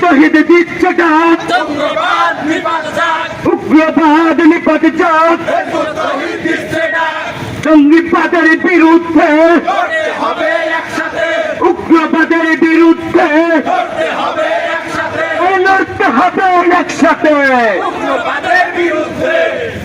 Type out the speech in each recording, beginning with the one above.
শহীদ দিচ্ছে ডাক, উগ্রবাদ নিপাত যাক, উগ্রবাদ নিপাত যাক, হেফাজত তৌহিদ দিচ্ছে ডাক, জঙ্গিবাদের বিরুদ্ধে, লড়তে হবে একসাথে, উগ্রবাদের বিরুদ্ধে লড়তে হবে একসাথে, লড়তে হবে একসাথে, উগ্রবাদের বিরুদ্ধে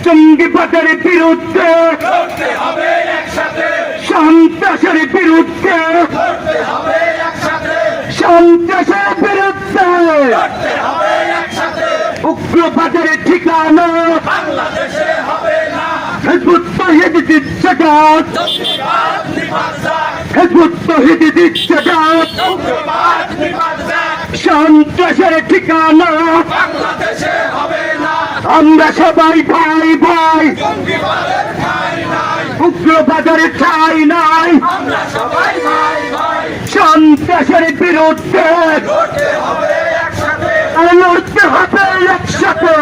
জঙ্গিবাদের বিরুদ্ধে, লড়তে হবে একসাথে, সন্ত্রাসের বিরুদ্ধে, লড়তে হবে একসাথে, সন্ত্রাসের বিরুদ্ধে, লড়তে হবে একসাথে, উগ্রবাদের ঠিকানা বাংলাদেশে হবে না, হিজবুত তৌহিদ দিচ্ছে ডাক, জঙ্গিবাদ নিপাত যাক, হিজবুত তৌহিদ দিচ্ছে ডাক, উগ্রবাদ নিপাত যাক, সন্ত্রাসের ঠিকানা বাংলাদেশে হবে না, আমরা সবাই ভাই ভাই, জঙ্গিবাদের ঠাঁই নাই, উগ্রবাদের ঠাঁই নাই, আমরা সবাই ভাই ভাই, সন্ত্রাসের বিরুদ্ধে লড়তে হবে একসাথে, লড়তে হবে একসাথে,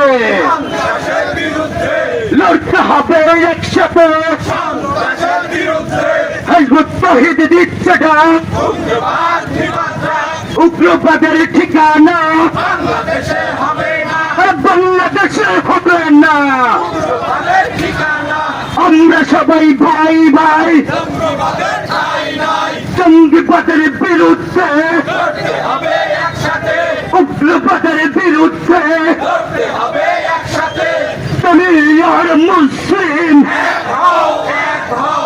সন্ত্রাসের বিরুদ্ধে, লড়তে হবে একসাথে, সন্ত্রাসের বিরুদ্ধে, হিজবুত তৌহিদ দিচ্ছে ডাক, উগ্রবাদ নিপাত যাক, উগ্রবাদের ঠিকানা বাংলাদেশে হবে না, বাংলাদেশে হবে না, উগ্রবাদের ঠিকানা, আমরা সবাই ভাই ভাই, উগ্রবাদের ঠাঁই নাই, জঙ্গিবাদের বিরুদ্ধে, লড়তে হবে একসাথে, উগ্রবাদের বিরুদ্ধে, লড়তে হবে একসাথে, তুমি আর মুসলিম এক হও এক হও,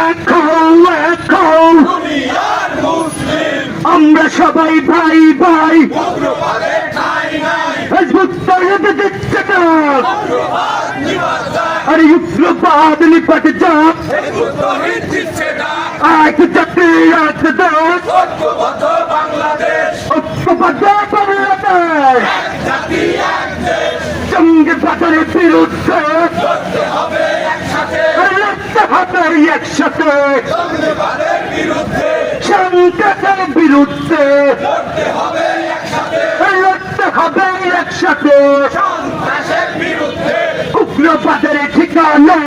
এক হও, এক হও, দুনিয়ার মুসলিম, আমরা সবাই ভাই ভাই, উগ্রবাদের ঠাঁই নাই, হিজবুত তৌহিদ দিচ্ছে ডাক, উগ্রবাদ নিপাত যাক, আর উগ্রবাদ নিপাত যাক, হেফাজত তৌহিদ দিচ্ছে ডাক, এক জাতি এক দেশ, ঐক্যবদ্ধ বাংলাদেশ, ঐক্যবদ্ধ বাংলাদেশ, এক জাতি এক দেশ, জঙ্গিবাদের বিরুদ্ধে লড়তে হবে একসাথে, লড়তে হবে একসাথে, জঙ্গিবাদের বিরুদ্ধে, সন্ত্রাসের বিরুদ্ধে লড়তে হবে একসাথে, লড়তে হবে একসাথে, সন্ত্রাসের বিরুদ্ধে, উগ্রবাদের ঠিকানা